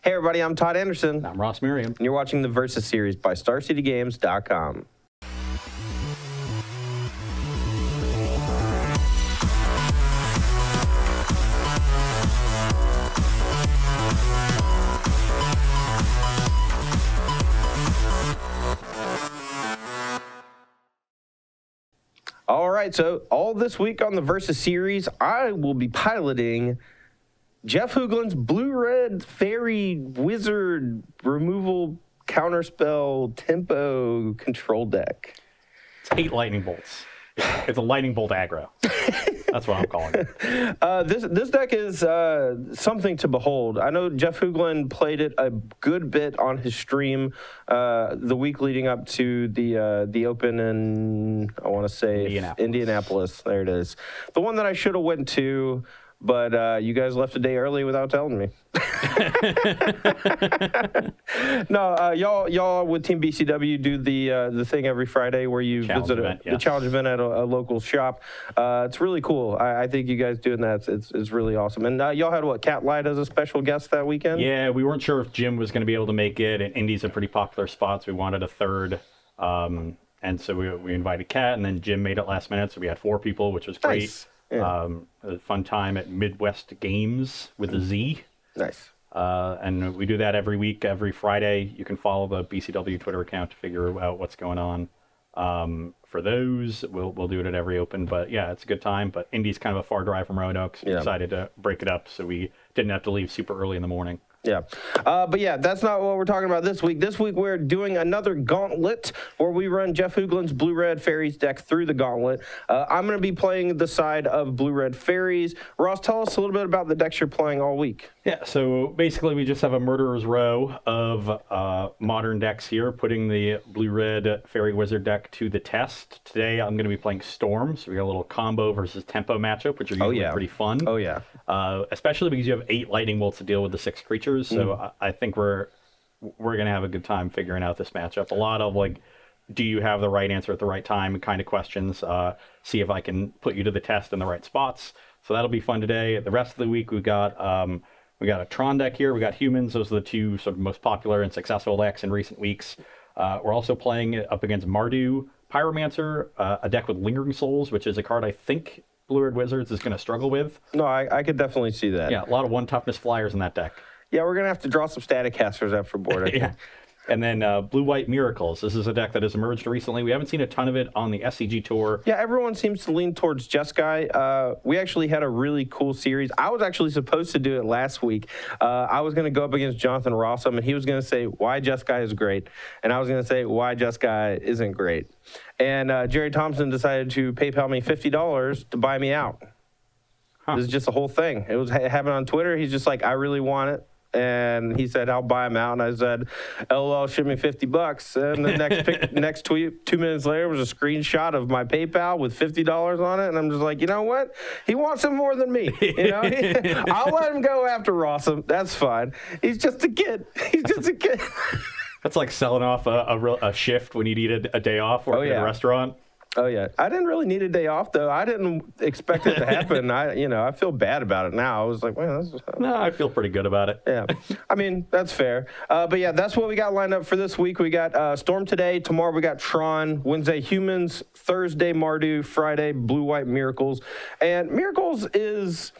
Hey, everybody, I'm Todd Anderson. I'm Ross Merriam. And you're watching the Versus Series by StarCityGames.com. All right, so all this week on the Versus Series, I will be piloting Jeff Hoogland's Blue-Red Fairy Wizard Removal Counterspell Tempo Control Deck. It's 8 lightning bolts. It's a lightning bolt aggro. That's what I'm calling it. This deck is something to behold. I know Jeff Hoogland played it a good bit on his stream the week leading up to the Open in, I want to say, Indianapolis. There it is. The one that I should have went to, but you guys left a day early without telling me. No, y'all with Team BCW do the thing every Friday where you visit the challenge event at a local shop. It's really cool. I think you guys doing that it's really awesome. And y'all had Cat Light as a special guest that weekend? Yeah, we weren't sure if Jim was going to be able to make it, and Indy's a pretty popular spot, so we wanted a third. And so we invited Cat, and then Jim made it last minute, so we had 4 people, which was great. Nice. Yeah. A fun time at Midwest Games with a Z. Nice. And we do that every week, every Friday. You can follow the BCW Twitter account to figure out what's going on. For those, we'll do it at every Open. But yeah, it's a good time. But Indy's kind of a far drive from Roanoke, so we decided to break it up so we didn't have to leave super early in the morning. Yeah. But yeah, that's not what we're talking about this week. This week we're doing another gauntlet where we run Jeff Hoogland's Blue-Red Fairies deck through the gauntlet. I'm going to be playing the side of Blue-Red Fairies. Ross, tell us a little bit about the decks you're playing all week. Yeah, so basically we just have a murderer's row of modern decks here, putting the Blue-Red Fairy Wizard deck to the test. Today I'm going to be playing Storm, so we got a little combo versus tempo matchup, which are usually pretty fun. Oh, yeah. Especially because you have 8 lightning bolts to deal with the 6 creatures. So I think we're going to have a good time figuring out this matchup. A lot of, do you have the right answer at the right time kind of questions. See if I can put you to the test in the right spots. So that'll be fun today. The rest of the week, we got a Tron deck here. We got humans. Those are the 2 sort of most popular and successful decks in recent weeks. We're also playing up against Mardu Pyromancer, a deck with Lingering Souls, which is a card I think Blue-Red Wizards is going to struggle with. No, I could definitely see that. Yeah, a lot of 1 toughness flyers in that deck. Yeah, we're going to have to draw some static casters after board. Yeah. And then Blue-White Miracles. This is a deck that has emerged recently. We haven't seen a ton of it on the SCG Tour. Yeah, everyone seems to lean towards Jeskai. We actually had a really cool series. I was actually supposed to do it last week. I was going to go up against Jonathan Rossum, and he was going to say why Jeskai is great. And I was going to say why Jeskai isn't great. And Jerry Thompson decided to PayPal me $50 to buy me out. This is just the whole thing. It was happening on Twitter. He's just like, I really want it. And he said, I'll buy him out. And I said, LOL, ship me $50. And the next tweet, 2 minutes later, was a screenshot of my PayPal with $50 on it. And I'm just like, you know what? He wants it more than me. You know, I'll let him go after Rossum. That's fine. He's just a kid. He's just a kid. That's like selling off a shift when you need a day off working at a restaurant. Oh, yeah. I didn't really need a day off, though. I didn't expect it to happen. I feel bad about it now. I was like, well, no, I feel pretty good about it. Yeah. I mean, that's fair. But, yeah, that's what we got lined up for this week. We got Storm today. Tomorrow we got Tron. Wednesday, Humans. Thursday, Mardu. Friday, Blue-White Miracles. And Miracles is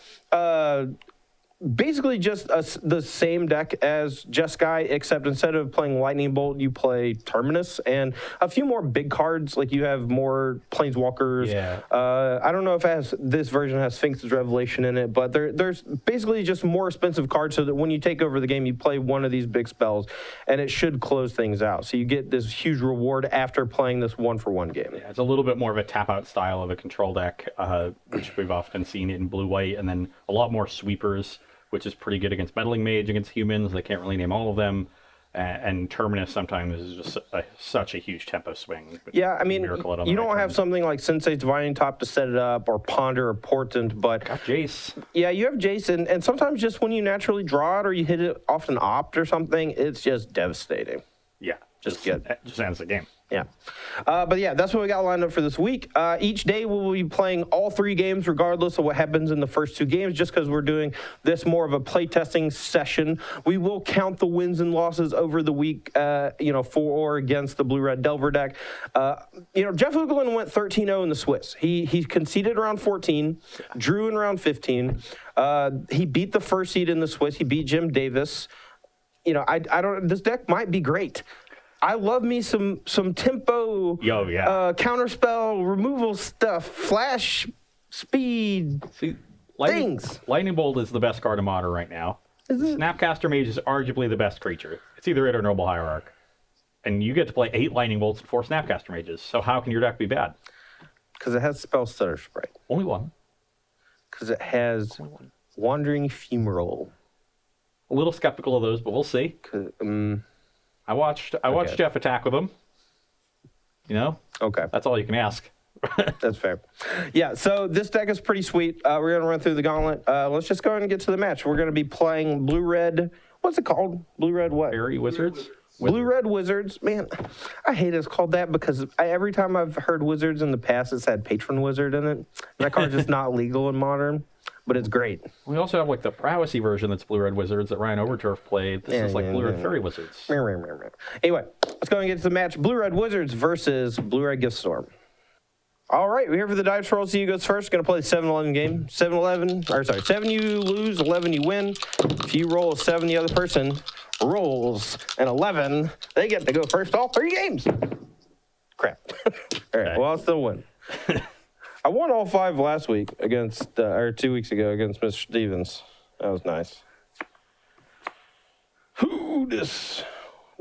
basically just the same deck as Jeskai, except instead of playing Lightning Bolt, you play Terminus and a few more big cards. Like you have more Planeswalkers. Yeah. I don't know if this version has Sphinx's Revelation in it, but there's basically just more expensive cards so that when you take over the game, you play one of these big spells, and it should close things out. So you get this huge reward after playing this 1-for-1 game. Yeah, it's a little bit more of a tap-out style of a control deck, which we've often seen in Blue-White, and then a lot more sweepers, which is pretty good against Meddling Mage, against humans. They can't really name all of them. And Terminus sometimes is just such a huge tempo swing. Yeah, I mean, you don't have something like Sensei's Divining Top to set it up, or Ponder or Portent, but... Got Jace. Yeah, you have Jace, and sometimes just when you naturally draw it or you hit it off an opt or something, it's just devastating. Yeah, just ends the game. Yeah. But yeah, that's what we got lined up for this week. Each day we will be playing all 3 games regardless of what happens in the first 2 games, just because we're doing this more of a playtesting session. We will count the wins and losses over the week, for or against the Blue-Red Delver deck. Jeff Ugelin went 13-0 in the Swiss. He conceded around 14, drew in round 15. He beat the first seed in the Swiss. He beat Jim Davis. This deck might be great. I love me some tempo, counterspell, removal stuff, flash, speed, things. Lightning Bolt is the best card in Modern right now. Snapcaster Mage is arguably the best creature. It's either it or Noble Hierarch. And you get to play 8 Lightning Bolts and 4 Snapcaster Mages. So how can your deck be bad? Because it has Spell Stutter Sprite. Only one. Because it has Wandering Ephemeral. A little skeptical of those, but we'll see. I watched Jeff attack with them. Okay. That's all you can ask. That's fair. Yeah, so this deck is pretty sweet. We're going to run through the gauntlet. Let's just go ahead and get to the match. We're going to be playing Blue-Red. What's it called? Blue-Red what? Fairy Wizards? Blue-Red Wizards. Man, I hate it's called that because every time I've heard Wizards in the past, it's had Patron Wizard in it. And that card's just not legal in Modern, but it's great. We also have the Prowessy version that's Blue-Red Wizards that Ryan Overturf played. This is Blue-Red Fairy Wizards. Anyway, let's go and get to the match. Blue-Red Wizards versus Blue-Red Giftstorm. All right, we're here for the dice roll. See who goes first. Going to play the 7-11 game. 7 you lose, 11 you win. If you roll a 7, the other person rolls an 11. They get to go first all 3 games. Crap. All right, well, I'll still win. I won all 5 last week against, 2 weeks ago against Mr. Stevens. That was nice. Ooh, this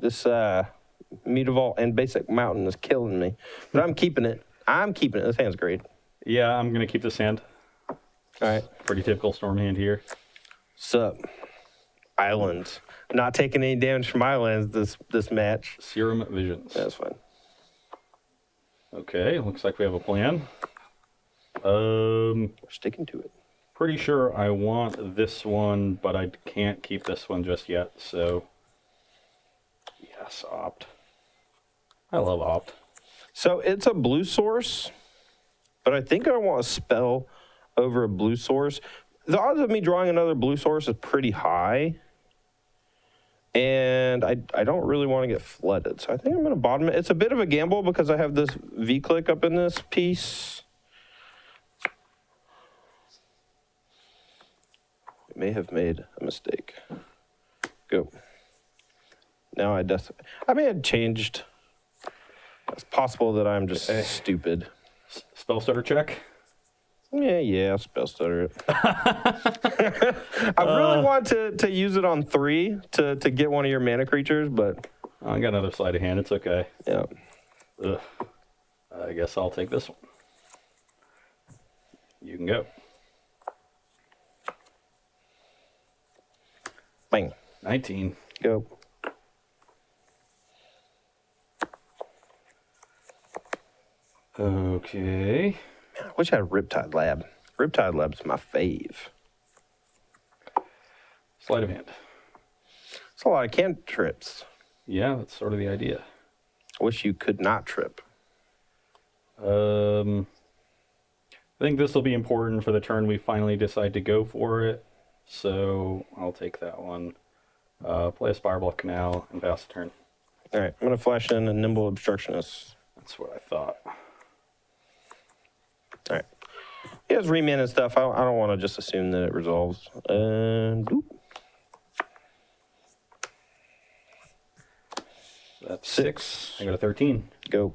Mutavault and Basic Mountain is killing me. But I'm keeping it. This hand's great. Yeah, I'm going to keep this hand. All right. Pretty typical Storm hand here. Sup. Islands. Not taking any damage from islands this match. Serum Visions. That's fine. Okay, looks like we have a plan. We're sticking to it. Pretty sure I want this one, but I can't keep this one just yet, so yes, Opt. I love Opt. So it's a blue source, but I think I want a spell over a blue source. The odds of me drawing another blue source is pretty high, and I don't really want to get flooded. So I think I'm going to bottom it. It's a bit of a gamble because I have this V-click up in this piece. I may have made a mistake. Go. Now I may have changed. It's possible that I'm just stupid. Spell stutter check? Yeah, spell stutter it. I really want to use it on 3 to get one of your mana creatures, but... I got another sleight of hand. It's okay. Yeah. Ugh. I guess I'll take this one. You can go. Bang. 19. Go. Okay. Man, I wish I had Riptide Lab. Riptide Lab's my fave. Sleight of hand. It's a lot of cantrips. Yeah, that's sort of the idea. I wish you could not trip. I think this will be important for the turn we finally decide to go for it. So I'll take that one. Play a Spirebluff Canal and pass the turn. All right, I'm going to flash in a Nimble Obstructionist. That's what I thought. All right. He has reman and stuff. I don't want to just assume that it resolves. Boop. That's 6. I got a 13. Go.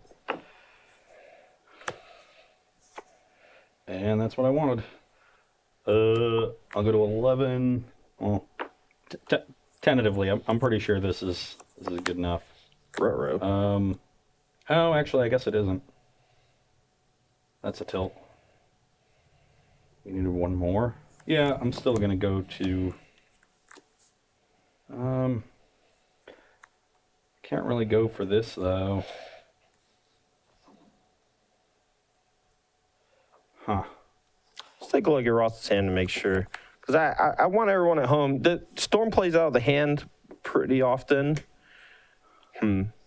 And that's what I wanted. I'll go to 11. Well, tentatively, I'm pretty sure this is good enough. Ruh-roh. Oh, actually, I guess it isn't. That's a tilt. We needed one more. Yeah, I'm still gonna go to. Can't really go for this though. Huh. Let's take a look at Ross's hand to make sure. Because I want everyone at home. The Storm plays out of the hand pretty often.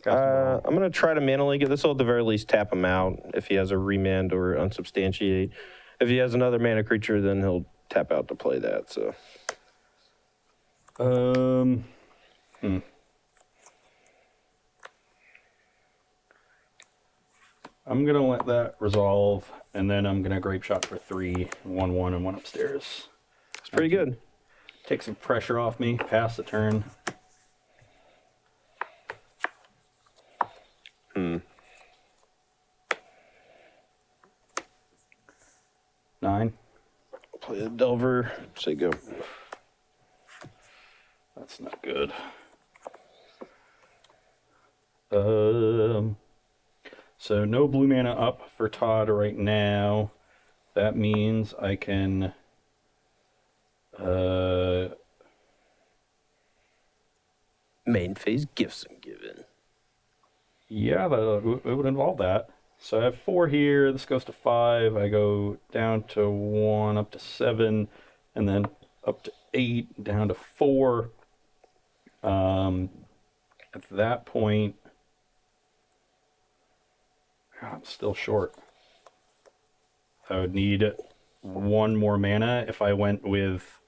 I'm going to try to mana leak it. This will at the very least tap him out if he has a remand or unsubstantiate. If he has another mana creature, then he'll tap out to play that. So, I'm going to let that resolve, and then I'm going to grape shot for 3, 1/1, and 1 upstairs. it's pretty good. Take some pressure off me, pass the turn. Nine. Play the Delver. Say go. That's not good. So no blue mana up for Todd right now. That means I can Main phase gifts and given. yeah, it would involve that. So I have 4 here. This goes to 5. I go down to 1, up to 7, and then up to 8, down to 4. At that point, I'm still short. I would need 1 more mana if I went with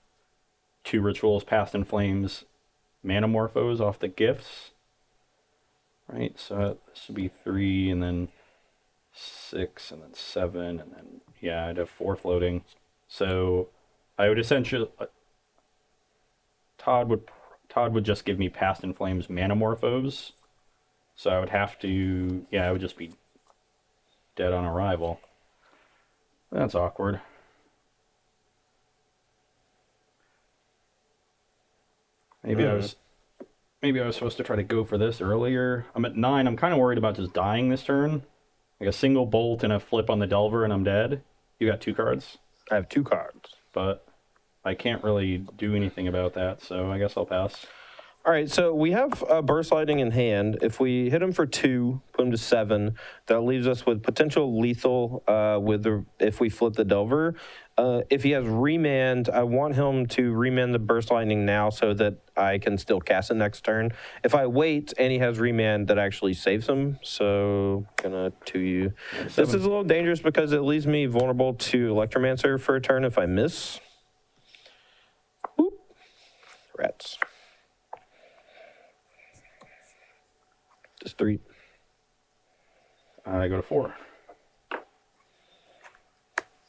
2 Rituals, Past in Flames, Manamorphose off the gifts. Right, so this would be 3, and then 6, and then 7, and then, yeah, I'd have 4 floating. So I would essentially, Todd would just give me Past in Flames Manamorphose. So I would have to, yeah, I would just be dead on arrival. That's awkward. Maybe I was supposed to try to go for this earlier. I'm at 9. I'm kind of worried about just dying this turn. Like a single bolt and a flip on the Delver and I'm dead. You got 2 cards, I have 2 cards. but I can't really do anything about that, so I guess I'll pass. All right, so we have Burst Lightning in hand. If we hit him for 2, put him to 7, that leaves us with potential lethal if we flip the Delver. If he has Remand, I want him to Remand the Burst Lightning now so that I can still cast it next turn. If I wait and he has Remand, that actually saves him. So I'm going to 2U. This is a little dangerous because it leaves me vulnerable to Electromancer for a turn if I miss. Whoop. Rats. Just 3. I go to 4.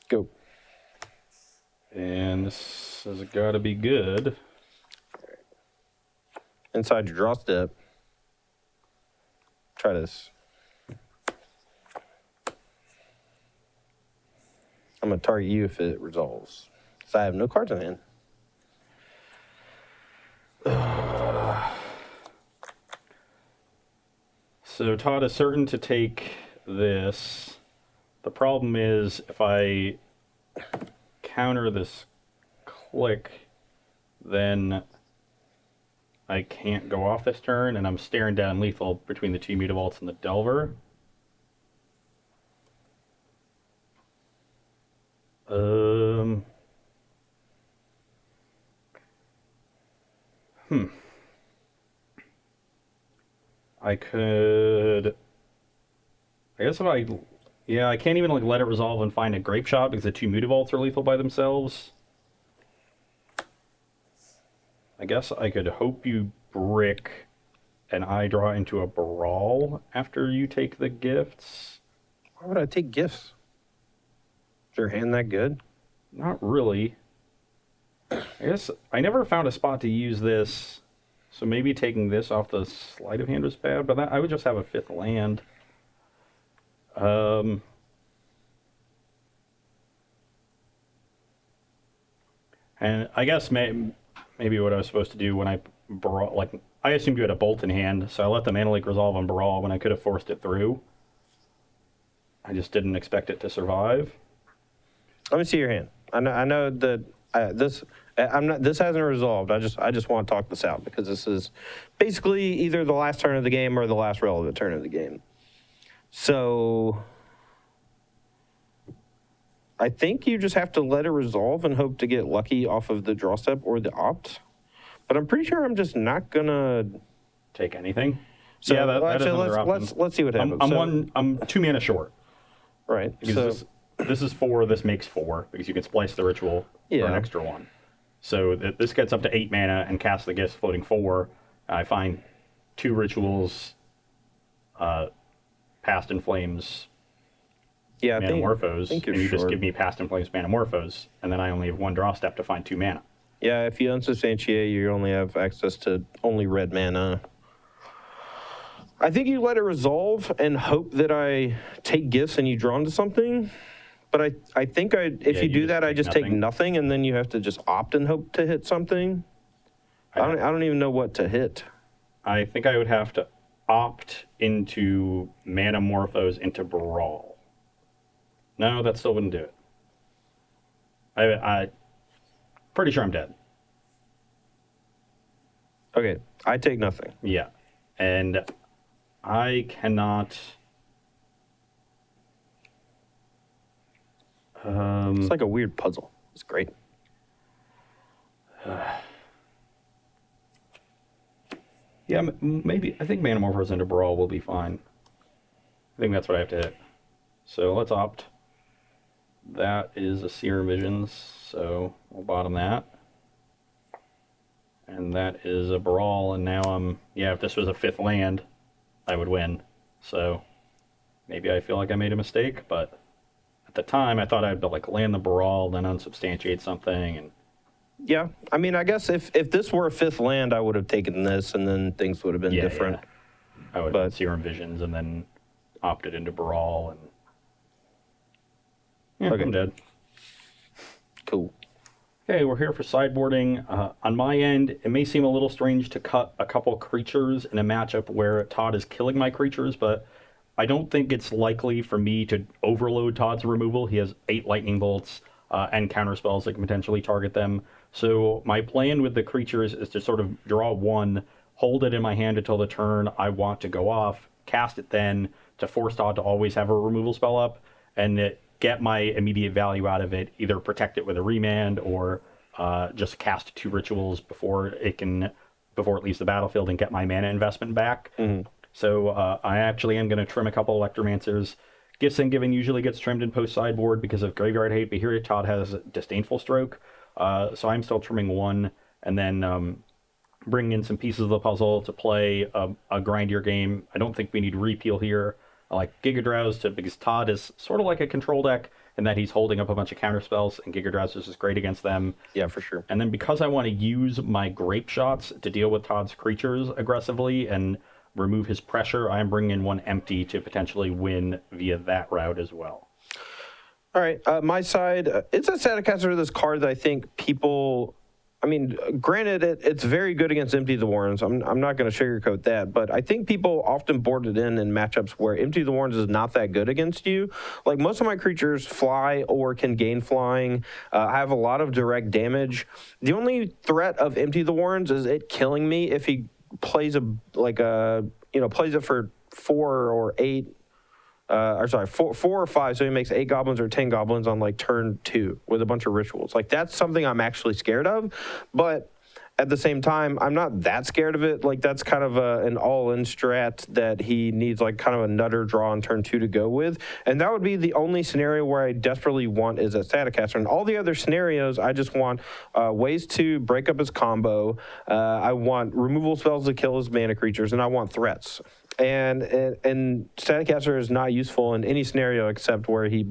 Go. And this has got to be good. Inside your draw step. Try this. I'm going to target you if it resolves. So I have no cards in hand. So Todd is certain to take this. The problem is if I counter this click, then I can't go off this turn, and I'm staring down lethal between the 2 Mutavaults and the Delver. I could, I guess if I, yeah, I can't even like let it resolve and find a Grape Shot because the 2 Mutavaults are lethal by themselves. I guess I could hope you brick and I draw into a Brawl after you take the gifts. Why would I take gifts? Is your hand that good? Not really. I guess I never found a spot to use this, so maybe taking this off the sleight of hand was bad, but I would just have a 5th land. And I guess maybe what I was supposed to do when I brought, like, I assumed you had a bolt in hand, so I let the Mana Leak resolve on Brawl when I could have forced it through. I just didn't expect it to survive. Let me see your hand. I know that this hasn't resolved. I just want to talk this out because this is basically either the last turn of the game or the last relevant turn of the game. So I think you just have to let it resolve and hope to get lucky off of the draw step or the opt. But I'm pretty sure I'm just not gonna Take anything? So Yeah, that is actually, another option. let's see what happens. I'm 2 mana short. Right. Because this is 4, this makes 4, because you can splice the ritual for an extra 1. So this gets up to 8 mana and casts the Gifts floating 4. I find 2 rituals, Past in Flames, Manamorphose, and you just give me Past in Flames Manamorphose, and then I only have 1 draw step to find 2 mana. Yeah, if you unsubstantiate, you only have access to only red mana. I think you let it resolve and hope that I take gifts and you draw into something. But I think if you do that, I just take nothing, and then you have to just opt and hope to hit something. I don't even know what to hit. I think I would have to opt into Manamorphose into Brawl. No, that still wouldn't do it. I pretty sure I'm dead. Okay, I take nothing. Yeah, and I cannot. It's like a weird puzzle. It's great. Yeah, maybe. I think Manamorphose into Brawl will be fine. I think that's what I have to hit. So let's opt. That is a Serum Visions, so we'll bottom that. And that is a Brawl, and now if this was a 5th land, I would win. So maybe I feel like I made a mistake, but at the time I thought I'd land the Brawl, then unsubstantiate something, and yeah, I mean, I guess if this were a 5th land, I would have taken this, and then things would have been different. Yeah. I would have Serum Visions and then opted into Brawl, and I'm dead. Cool. Okay, we're here for sideboarding. On my end, it may seem a little strange to cut a couple creatures in a matchup where Todd is killing my creatures, but I don't think it's likely for me to overload Todd's removal. He has 8 lightning bolts and counterspells that can potentially target them. So my plan with the creatures is to sort of draw 1, hold it in my hand until the turn I want to go off, cast it then to force Todd to always have a removal spell up, and get my immediate value out of it, either protect it with a remand or just cast 2 rituals before it leaves the battlefield and get my mana investment back. Mm-hmm. So I actually am going to trim a couple Electromancers. Gifts and Giving usually gets trimmed in post-sideboard because of Graveyard Hate, but here Todd has Disdainful Stroke. So I'm still trimming 1, and then bringing in some pieces of the puzzle to play a grindier game. I don't think we need Repeal here. I like Giga Drowse because Todd is sort of like a control deck in that he's holding up a bunch of counterspells, and Giga Drowse is just great against them. Yeah, for sure. And then because I want to use my Grape Shots to deal with Todd's creatures aggressively and remove his pressure, I'm bringing in 1 empty to potentially win via that route as well. All right, my side, it's a Staticaster of this card that I think people, I mean, granted, it's very good against Empty the Warrens. I'm not going to sugarcoat that, but I think people often board it in matchups where Empty the Warrens is not that good against you. Like, most of my creatures fly or can gain flying. I have a lot of direct damage. The only threat of Empty the Warrens is it killing me if he plays plays it for 4 or 8. 4 or 5, so he makes 8 goblins or 10 goblins on turn 2 with a bunch of rituals. That's something I'm actually scared of, but at the same time, I'm not that scared of it. That's kind of an all-in strat that he needs kind of a nutter draw on turn 2 to go with, and that would be the only scenario where I desperately want is a Staticaster. And all the other scenarios, I just want ways to break up his combo. I want removal spells to kill his mana creatures, and I want threats. And Staticaster is not useful in any scenario except where he,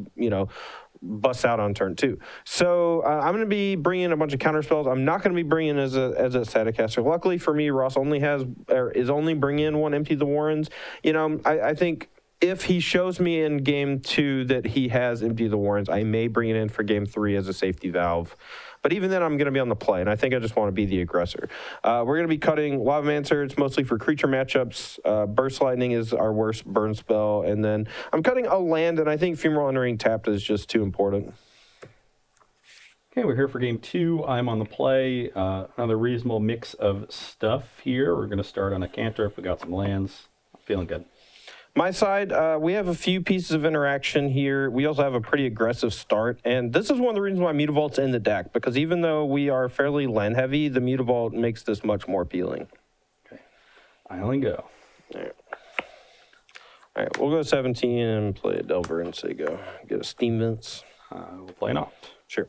busts out on turn 2. So I'm going to be bringing a bunch of counter spells. I'm not going to be bringing as a Staticaster. Luckily for me, Ross is only bringing 1 Empty the Warrens. I think if he shows me in game 2 that he has Empty the Warrens, I may bring it in for game 3 as a safety valve. But even then, I'm going to be on the play, and I think I just want to be the aggressor. We're going to be cutting Lavamancer. It's mostly for creature matchups. Burst Lightning is our worst burn spell. And then I'm cutting a land, and I think Funeral Entering tapped is just too important. Okay, we're here for game 2. I'm on the play. Another reasonable mix of stuff here. We're going to start on a cantrip. We got some lands. I'm feeling good. My side, we have a few pieces of interaction here. We also have a pretty aggressive start, and this is one of the reasons why Mutavault's in the deck, because even though we are fairly land heavy, the Mutavault makes this much more appealing. Okay, I only go. All right. All right, we'll go 17 and play a Delver and say go. Get a Steam Vents. We'll play an Opt. Sure.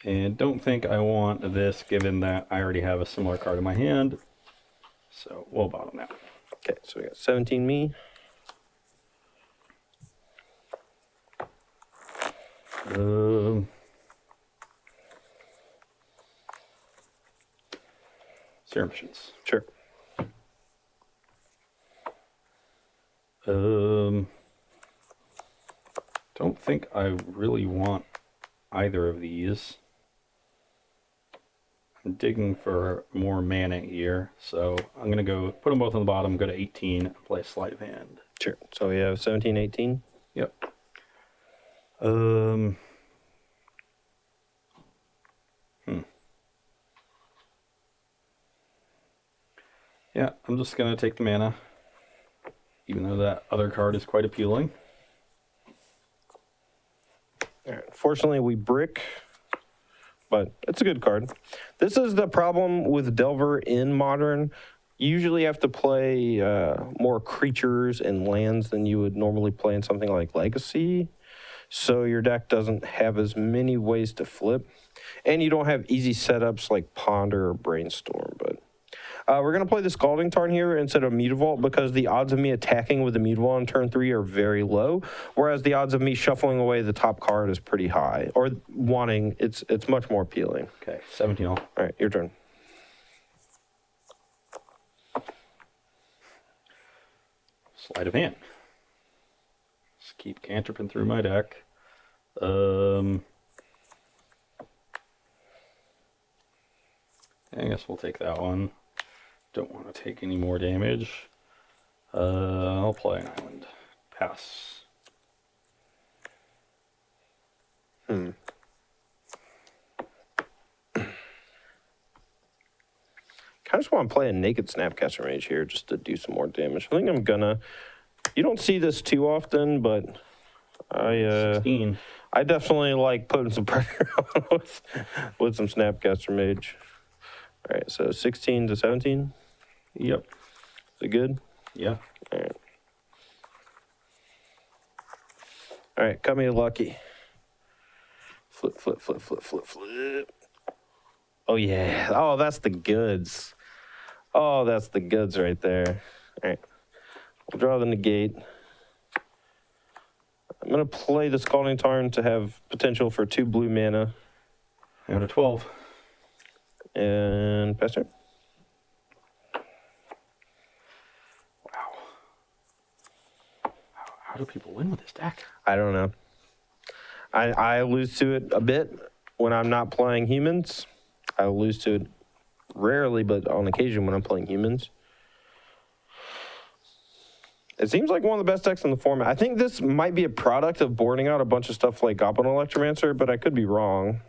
And don't think I want this, given that I already have a similar card in my hand. So we'll bottom that. Okay, so we got 17 me. Serum Machines. Sure. Don't think I really want either of these. I'm digging for more mana here, so I'm going to go put them both on the bottom, go to 18, and play Sleight of Hand. Sure. So we have 17, 18. Yep. Yeah, I'm just going to take the mana, even though that other card is quite appealing. All right. Fortunately, we brick, but it's a good card. This is the problem with Delver in Modern. You usually have to play more creatures and lands than you would normally play in something like Legacy. So your deck doesn't have as many ways to flip. And you don't have easy setups like Ponder or Brainstorm. But we're going to play the Scalding Tarn here instead of Mutavault because the odds of me attacking with the Mutavault on turn 3 are very low, whereas the odds of me shuffling away the top card is pretty high. Or wanting, it's much more appealing. Okay, 17 all. All right, your turn. Sleight of Hand. Just keep cantripping through my deck. I guess we'll take that one. Don't want to take any more damage. I'll play an island. Pass. Hmm. I just want to play a Naked Snapcaster Mage here just to do some more damage. I think I'm gonna. You don't see this too often, but I 16. I definitely like putting some pressure on with some Snapcaster Mage. All right, so 16 to 17. Yep. Is it good? Yeah. All right. All right, cut me a lucky. Flip, flip, flip, flip, flip, flip. Oh, yeah. Oh, that's the goods. Oh, that's the goods right there. All right. We'll draw the negate. I'm going to play the Scalding Tarn to have potential for 2 blue mana. Out of 12. And pass turn. Wow. How do people win with this deck? I don't know. I lose to it a bit when I'm not playing humans. I lose to it rarely, but on occasion when I'm playing humans. It seems like one of the best decks in the format. I think this might be a product of boarding out a bunch of stuff like Goblin Electromancer, but I could be wrong.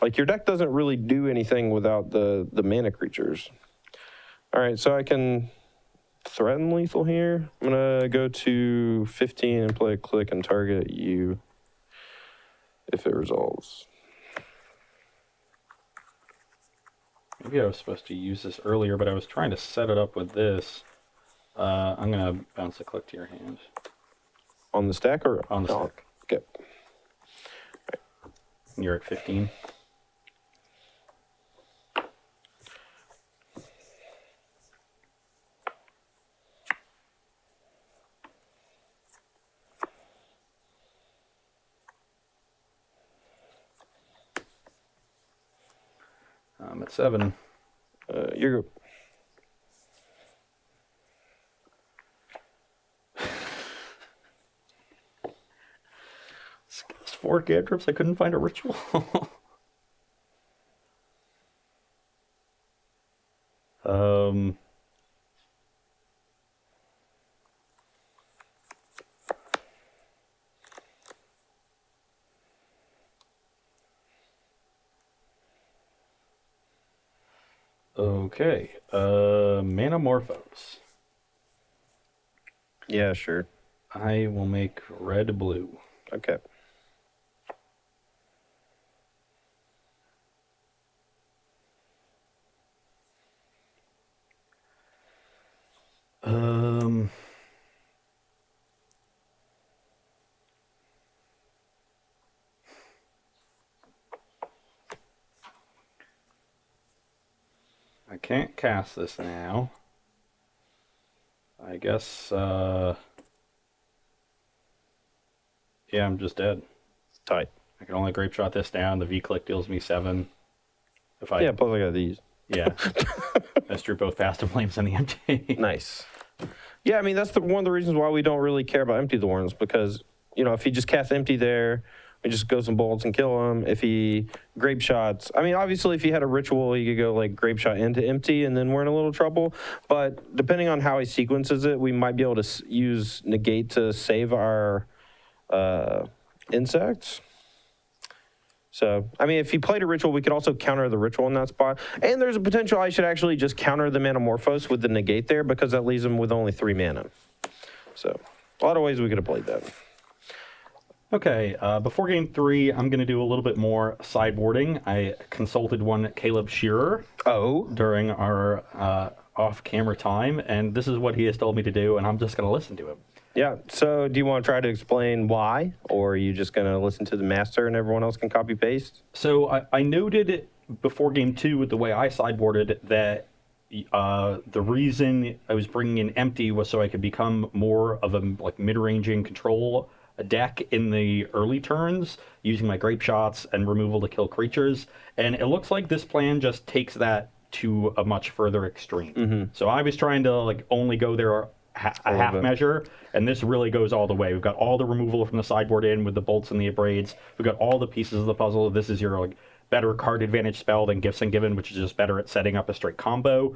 Like, your deck doesn't really do anything without the mana creatures. All right, so I can threaten lethal here. I'm going to go to 15 and play a click and target you if it resolves. Maybe I was supposed to use this earlier, but I was trying to set it up with this. I'm going to bounce a click to your hand. On the stack or? On the stack. Okay. You're at 15. I'm at 7. You're good. Those 4 cantrips, I couldn't find a ritual. Okay. Manamorphose. Yeah, sure. I will make red blue. Okay. can't cast this now. I guess, yeah, I'm just dead. Tight. I can only grape shot this down. The V-click deals me 7. If I Yeah, plus I got these. Yeah. I just drew both Fast and Flames and the empty. Nice. Yeah, I mean, that's one of the reasons why we don't really care about Empty Thorns, because, if he just casts Empty there, we just go some bolts and kill him. If he grape shots, I mean, obviously, if he had a ritual, he could go, grape shot into Empty, and then we're in a little trouble. But depending on how he sequences it, we might be able to use Negate to save our insects. So, I mean, if he played a ritual, we could also counter the ritual in that spot. And there's a potential I should actually just counter the Manamorphose with the Negate there, because that leaves him with only 3 mana. So, a lot of ways we could have played that. Okay, before game 3, I'm going to do a little bit more sideboarding. I consulted one Caleb Shearer during our off-camera time, and this is what he has told me to do, and I'm just going to listen to him. Yeah, so do you want to try to explain why, or are you just going to listen to the master and everyone else can copy-paste? So I noted before game 2 with the way I sideboarded that the reason I was bringing in Empty was so I could become more of a mid-ranging control deck in the early turns, using my grape shots and removal to kill creatures. And it looks like this plan just takes that to a much further extreme. Mm-hmm. So I was trying to only go there a half measure, and this really goes all the way. We've got all the removal from the sideboard in with the bolts and the abrades. We've got all the pieces of the puzzle. This is your better card advantage spell than Gifts and Given, which is just better at setting up a straight combo.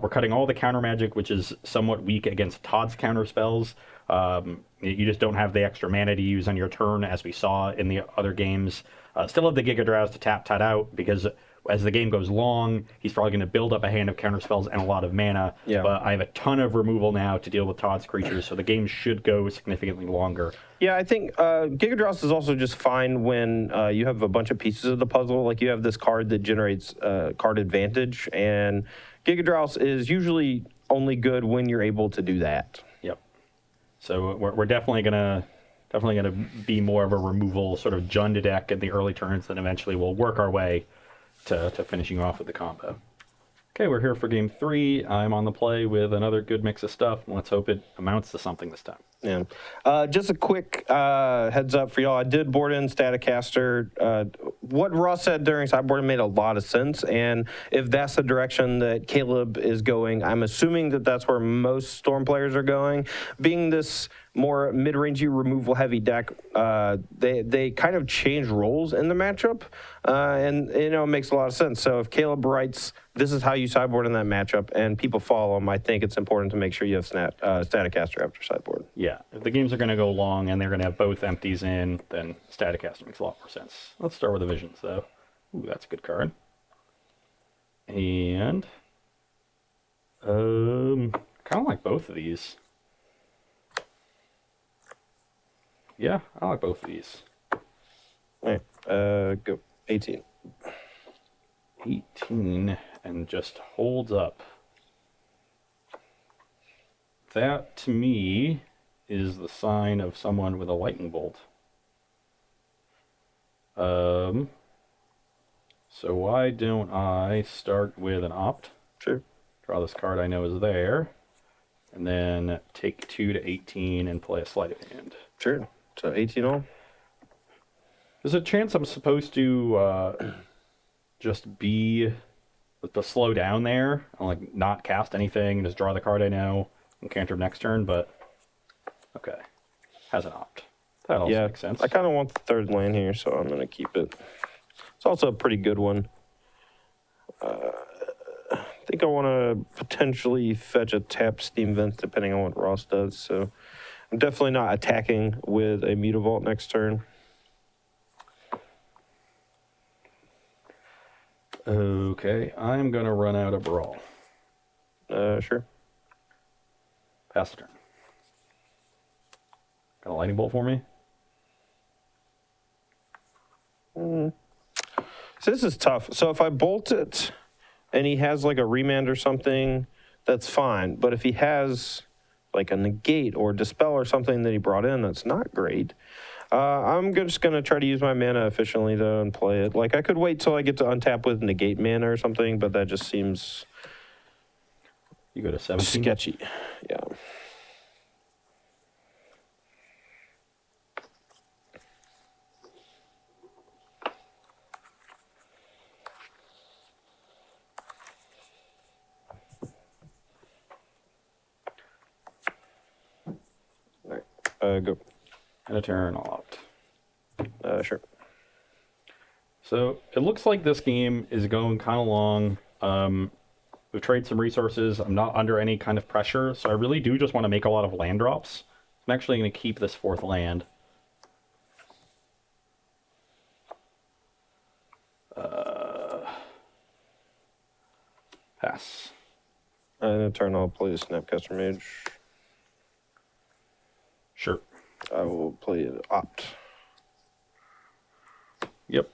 We're cutting all the counter magic, which is somewhat weak against Todd's counter spells. You just don't have the extra mana to use on your turn, as we saw in the other games. Still have the Giga Drowse to tap Todd out, because as the game goes long, he's probably going to build up a hand of counter spells and a lot of mana. Yeah. But I have a ton of removal now to deal with Todd's creatures, so the game should go significantly longer. Yeah, I think Giga Drowse is also just fine when you have a bunch of pieces of the puzzle. Like you have this card that generates card advantage, and Giga Drowse is usually only good when you're able to do that. Yep. So we're definitely gonna be more of a removal sort of Jund deck in the early turns, and eventually we'll work our way to finishing off with the combo. Okay, we're here for game 3. I'm on the play with another good mix of stuff, and let's hope it amounts to something this time. Yeah. Just a quick heads up for y'all. I did board in Staticaster. What Ross said during sideboarding made a lot of sense, and if that's the direction that Caleb is going, I'm assuming that that's where most Storm players are going. Being this more mid-rangey removal-heavy deck, they kind of change roles in the matchup, and it makes a lot of sense. So if Caleb writes, this is how you sideboard in that matchup, and people follow him, I think it's important to make sure you have Staticaster after sideboard. Yeah, if the games are going to go long and they're going to have both empties in, then Staticaster makes a lot more sense. Let's start with the Visions, though. Ooh, that's a good card. And kind of like both of these. Yeah, I like both of these. All right, go 18. 18, and just holds up. That, to me, is the sign of someone with a lightning bolt. So why don't I start with an opt? Sure. Draw this card I know is there, and then take 2 to 18 and play a sleight of hand. Sure. So 18 all? There's a chance I'm supposed to just be to slow down there and not cast anything, just draw the card I know and cantrip next turn, but okay. Has an opt. That also makes sense. I kind of want the third land here, so I'm going to keep it. It's also a pretty good one. I think I want to potentially fetch a tap Steam Vents depending on what Ross does, so I'm definitely not attacking with a Mutavault next turn. Okay, I'm going to run out of Brawl. Sure. Pass the turn. Got a lightning bolt for me? So this is tough. So if I bolt it and he has like a remand or something, that's fine. But if he has like a negate or dispel or something that he brought in, that's not great. I'm just going to try to use my mana efficiently, though, and play it. I could wait till I get to untap with negate mana or something, but that just seems You go to 17. Sketchy. Yeah. All right. Go. And a turn, all out. Sure. So it looks like this game is going kind of long. We've traded some resources. I'm not under any kind of pressure, so I really do just want to make a lot of land drops. I'm actually going to keep this 4th land. Pass. In a turn, I'll play a Snapcaster Mage. Sure. I will play an Opt. Yep.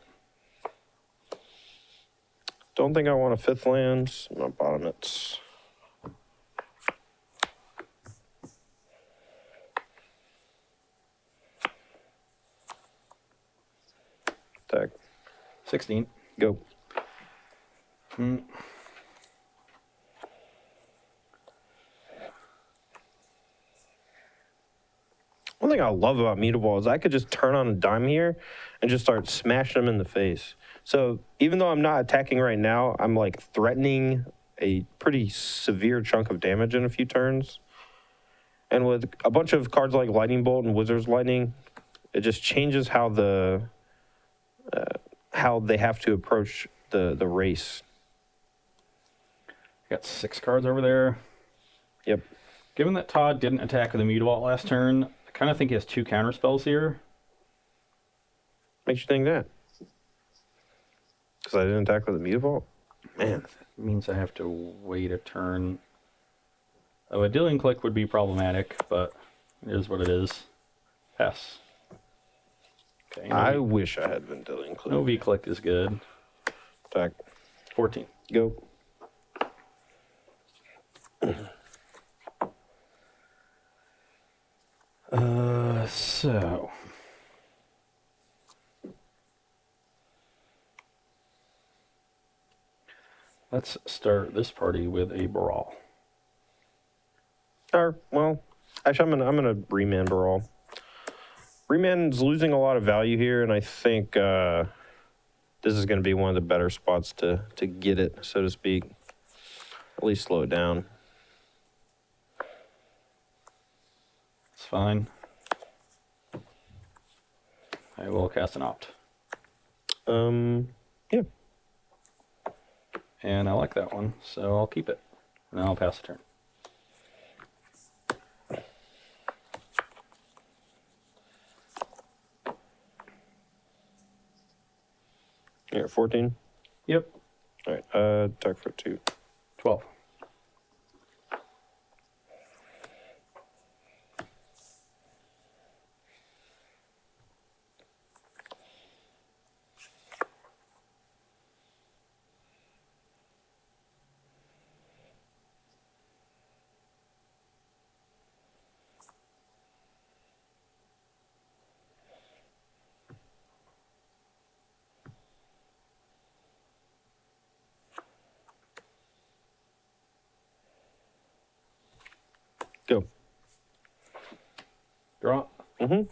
Don't think I want a 5th land. I'm gonna bottom it. Attack. 16. Go. One thing I love about Mutable is I could just turn on a dime here and just start smashing them in the face. So even though I'm not attacking right now, I'm like threatening a pretty severe chunk of damage in a few turns. And with a bunch of cards like Lightning Bolt and Wizard's Lightning, it just changes how how they have to approach the race. Got 6 cards over there. Yep. Given that Todd didn't attack with the Mutavault last turn, I kind of think he has 2 counter spells here. Makes you think that? Because I didn't attack with the Mutavault? Man. That means I have to wait a turn. Oh, a Dealing Click would be problematic, but it is what it is. Pass. Okay. I wish I had been Dealing Click. No V-Click is good. Attack. 14. Go. So let's start this party with a brawl. Or, well, actually, I'm gonna Remand Brawl. Remand's losing a lot of value here, and I think this is gonna be one of the better spots to get it, so to speak. At least slow it down. It's fine. I will cast an Opt. Yeah. And I like that one, so I'll keep it. And then I'll pass the turn. You're at 14? Yep. All right, attack for 2. 12. Go. Draw. Mm-hmm.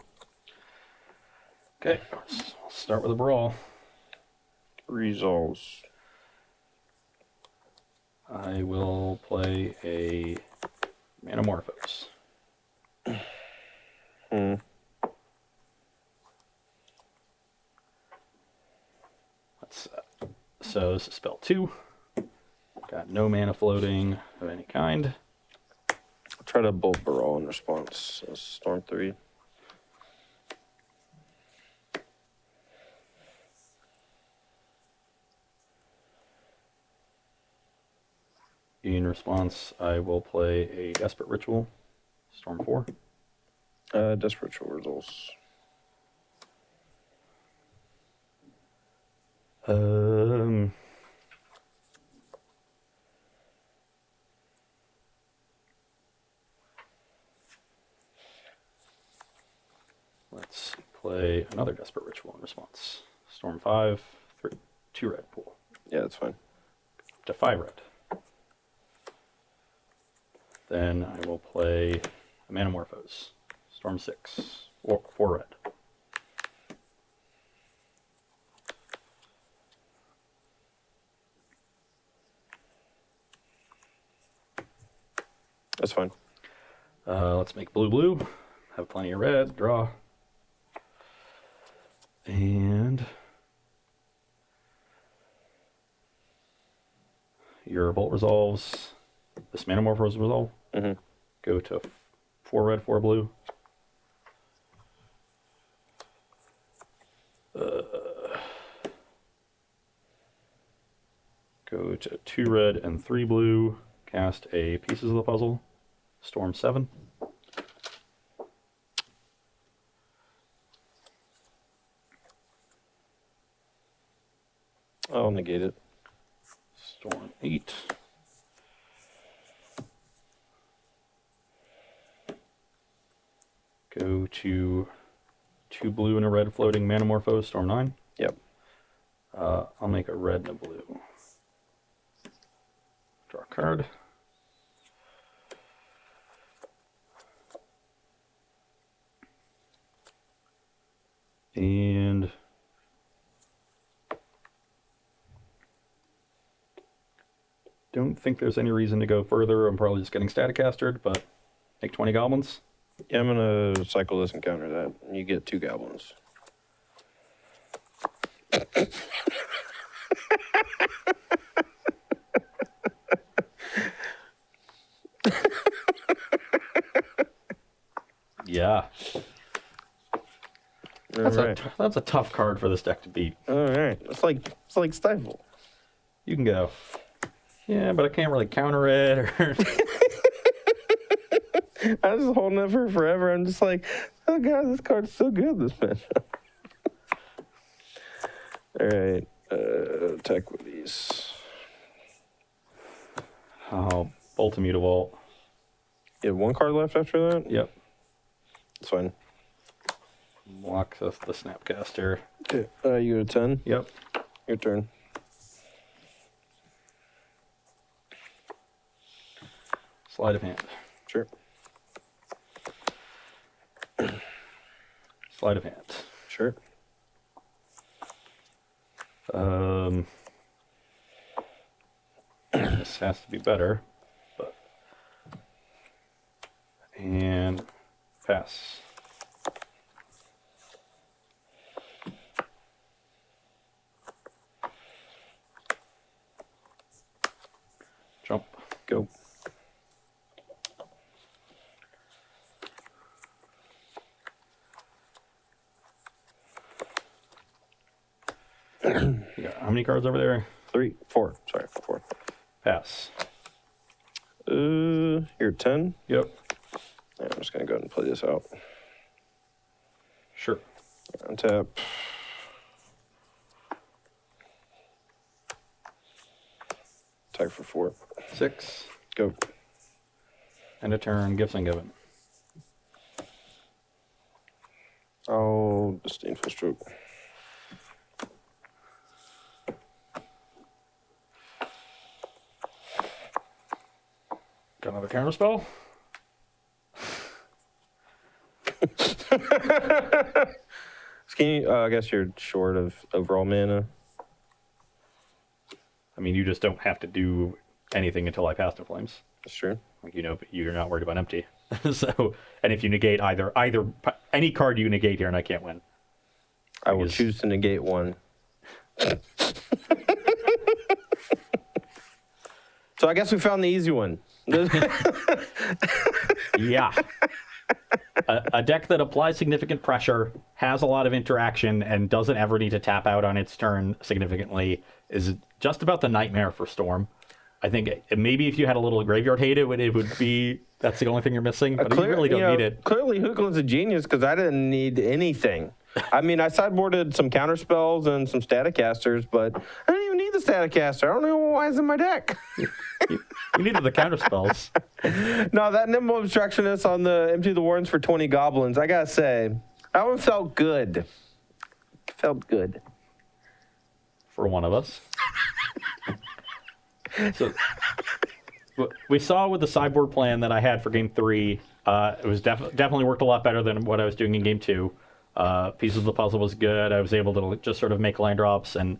Okay, let's start with a brawl. Resolves. I will play a Manamorphose. Let's so this is spell 2. Got no mana floating of any kind. I'll try to Bolt Barrel in response. So Storm 3. In response, I will play a Desperate Ritual, Storm 4. Desperate Ritual results. Let's play another Desperate Ritual in response. Storm 5, 2 red pool. Yeah, that's fine. To 5 red. Then I will play a Manamorphose. Storm 6. 4 red. That's fine. Let's make blue. Have plenty of red. Draw. And your Bolt resolves. This Manamorphose resolve. Mm-hmm. Go to 4 red, 4 blue. Go to 2 red and 3 blue. Cast a Pieces of the Puzzle. Storm 7. I'll negate it. Storm 8. Go to 2 blue and a red floating Manamorphose, Storm 9. Yep. I'll make a red and a blue. Draw a card. And don't think there's any reason to go further. I'm probably just getting Staticastered, but make 20 goblins. Yeah, I'm going to cycle this and counter that. You get 2 goblins. Yeah. That's a tough card for this deck to beat. All right. It's like Stifle. You can go, yeah, but I can't really counter it. Or I was holding it for forever. I'm just like, oh god, this card's so good, this matchup. All right. Attack with these. Oh, Bolt Immutable. You have 1 card left after that? Yep. That's fine. Block the Snapcaster. Okay. You go to 10? Yep. Your turn. Sleight of hand. Sure. Sleight of hand. Sure. This has to be better, but and pass. Jump. Go. You got how many cards over there? 3, 4. Sorry, 4. Pass. You're 10. Yep. Yeah, I'm just gonna go ahead and play this out. Sure. Untap. Attack for 4. 6. Go. End of turn. Gifts ungiven. Oh, Disdainful Stroke. Got another counter spell. Can you, I guess you're short of overall mana. I mean, you just don't have to do anything until I pass the flames. That's true. Like, you know, but you're not worried about empty. So, and if you negate either any card you negate here, and I can't win. I will choose to negate 1. So I guess we found the easy one. Yeah. A deck that applies significant pressure, has a lot of interaction, and doesn't ever need to tap out on its turn significantly is just about the nightmare for Storm. I think maybe if you had a little graveyard hate, it would be that's the only thing you're missing. But you really don't need it. Clearly, Hooklin's a genius because I didn't need anything. I mean, I sideboarded some counter spells and some Staticasters, but I didn't even need the Staticaster. I don't know why it's in my deck. You needed the counter spells. No, that Nimble Obstructionist on the Empty the Warrens for 20 Goblins, I gotta say, that one felt good. Felt good. For one of us. So, we saw with the sideboard plan that I had for game 3, it was definitely worked a lot better than what I was doing in game 2. Pieces of the puzzle was good. I was able to just sort of make land drops, and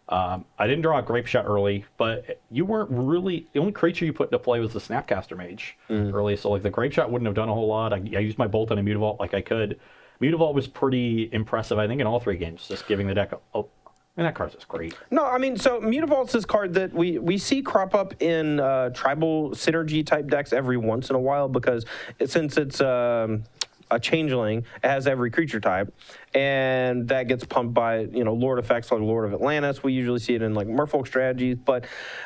I didn't draw a grape shot early, but you weren't really, the only creature you put into play was the Snapcaster Mage early, so like the grape shot wouldn't have done a whole lot. I used my bolt on a Mutavault like I could. Mutavault was pretty impressive, I think, in all 3 games, just giving the deck and that card's just great. No, I mean, so Mutavault's this card that we see crop up in tribal synergy type decks every once in a while because since it's a changeling, it has every creature type, and that gets pumped by Lord effects like Lord of Atlantis. We usually see it in like Merfolk strategies, but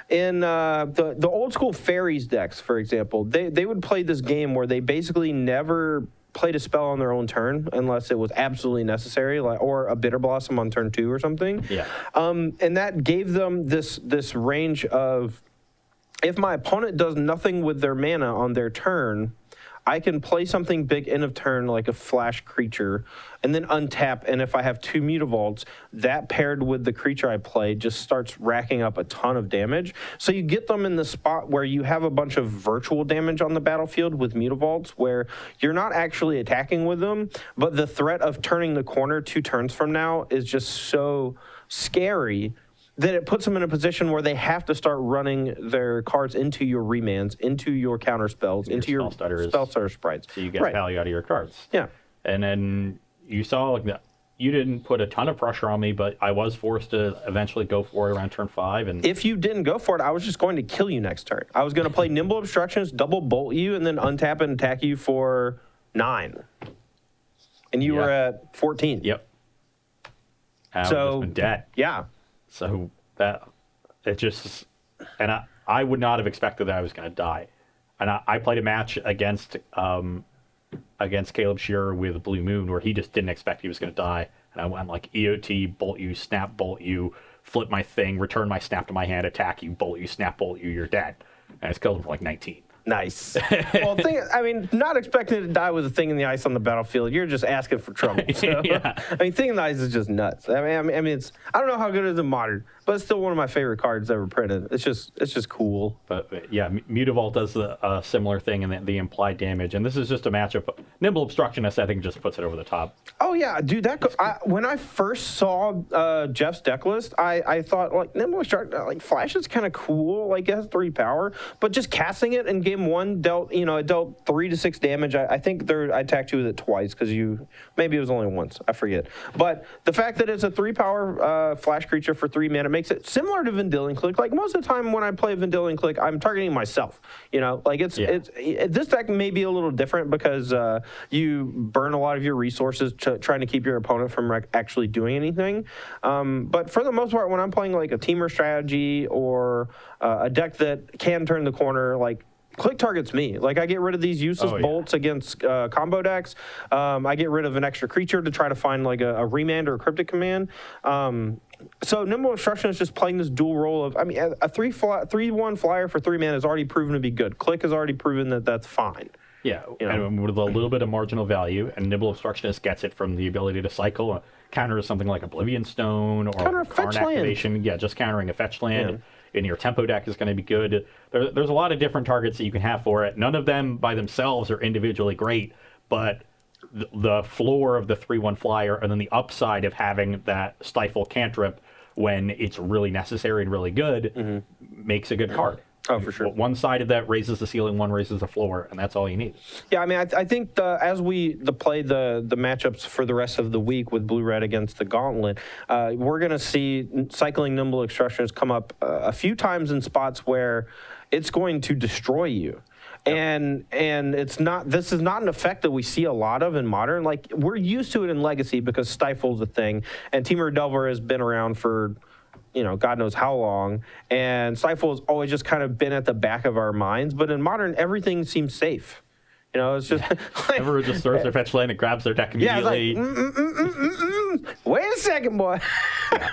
in the old school fairies decks, for example, they would play this game where they basically never played a spell on their own turn unless it was absolutely necessary, or a Bitter Blossom on turn 2 or something. Yeah. And that gave them this range of, if my opponent does nothing with their mana on their turn, I can play something big end of turn like a flash creature and then untap, and if I have 2 Mutavaults, that paired with the creature I play just starts racking up a ton of damage. So you get them in the spot where you have a bunch of virtual damage on the battlefield with Mutavaults where you're not actually attacking with them, but the threat of turning the corner 2 turns from now is just so scary that it puts them in a position where they have to start running their cards into your remands, into your counter spells, into your spell starter sprites. So you get value out of your cards. Yeah. And then you saw like that. You didn't put a ton of pressure on me, but I was forced to eventually go for it around turn 5. And if you didn't go for it, I was just going to kill you next turn. I was going to play Nimble Obstructionist, double bolt you, and then untap and attack you for 9. And you were at 14. Yep. So been dead. Yeah. So that it just, and I would not have expected that I was going to die. And I played a match against Caleb Shearer with Blue Moon where he just didn't expect he was going to die. And I went like EOT, bolt you, snap, bolt you, flip my thing, return my snap to my hand, attack you, bolt you, snap, bolt you, you're dead. And I just killed him for like 19. Nice. Well, not expecting to die with a thing in the ice on the battlefield, you're just asking for trouble. So, Yeah. I mean, thing in the ice is just nuts. I mean, it's, I don't know how good it is in Modern, but it's still one of my favorite cards ever printed. It's just cool. But yeah, Mutavault does a similar thing in the implied damage, and this is just a matchup. Nimble Obstructionist, I think, just puts it over the top. Oh yeah, dude. When I first saw Jeff's deck list, I thought like Nimble Obstructionist, like Flash is kind of cool. Like it has 3 power, but just casting it in game 1 dealt 3 to 6 damage. I think I attacked you with it twice because maybe it was only once. I forget. But the fact that it's a 3 power Flash creature for 3 mana makes it similar to Vendilion Click. Like most of the time when I play Vendilion Click, I'm targeting myself. Like it's this deck may be a little different because you burn a lot of your resources trying to keep your opponent from actually doing anything. But for the most part, when I'm playing like a teamer strategy or a deck that can turn the corner, like Click targets me. Like I get rid of these useless bolts against combo decks. I get rid of an extra creature to try to find like a remand or a cryptic command. So Nimble Obstruction is just playing this dual role of, a 3/1 flyer for 3 mana has already proven to be good. Click has already proven that that's fine. Yeah, and with a little bit of marginal value, and Nimble Obstructionist gets it from the ability to cycle, counter something like Oblivion Stone or Karn Activation. Land. Yeah, just countering a fetch land. Yeah. In your tempo deck is going to be good. There's a lot of different targets that you can have for it. None of them by themselves are individually great, but the floor of the 3/1 flyer and then the upside of having that stifle cantrip when it's really necessary and really good makes a good card. Oh, for sure. One side of that raises the ceiling, one raises the floor, and that's all you need. Yeah, I mean, I think as we play the matchups for the rest of the week with Blue-Red against the Gauntlet, we're going to see cycling Nimble Obstructionist come up a few times in spots where it's going to destroy you. Yep. And this is not an effect that we see a lot of in Modern. Like, we're used to it in Legacy because Stifle's a thing, and Temur Delver has been around for God knows how long, and Stifle has always just kind of been at the back of our minds. But in Modern, everything seems safe. It's just like, everyone just throws their fetch land and grabs their deck immediately. Yeah, it's like, wait a second, boy. Yeah.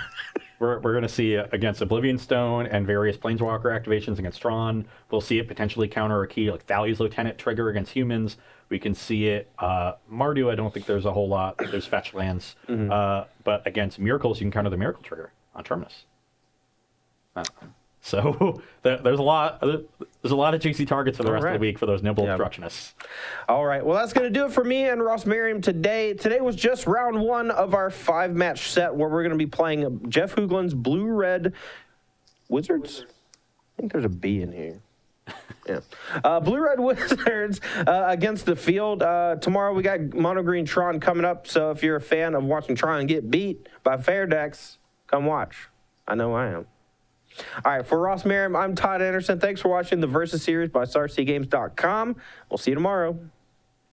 We're going to see it against Oblivion Stone and various Planeswalker activations against Tron. We'll see it potentially counter a key like Thalia's Lieutenant trigger against humans. We can see it. Mardu, I don't think there's a whole lot. There's fetch lands. But against Miracles, you can counter the Miracle trigger on Terminus. So there's a lot of juicy targets for the rest of the week for those nimble obstructionists. All right. Well, that's going to do it for me and Ross Merriam today. Today was just round 1 of our 5-match set where we're going to be playing Jeff Hoogland's Blue-Red Wizards. I think there's a B in here. Yeah. Blue-Red Wizards against the field. Tomorrow we got Mono Green Tron coming up. So if you're a fan of watching Tron get beat by fair decks, come watch. I know I am. All right. For Ross Merriam, I'm Todd Anderson. Thanks for watching the Versus series by StarCGames.com. We'll see you tomorrow.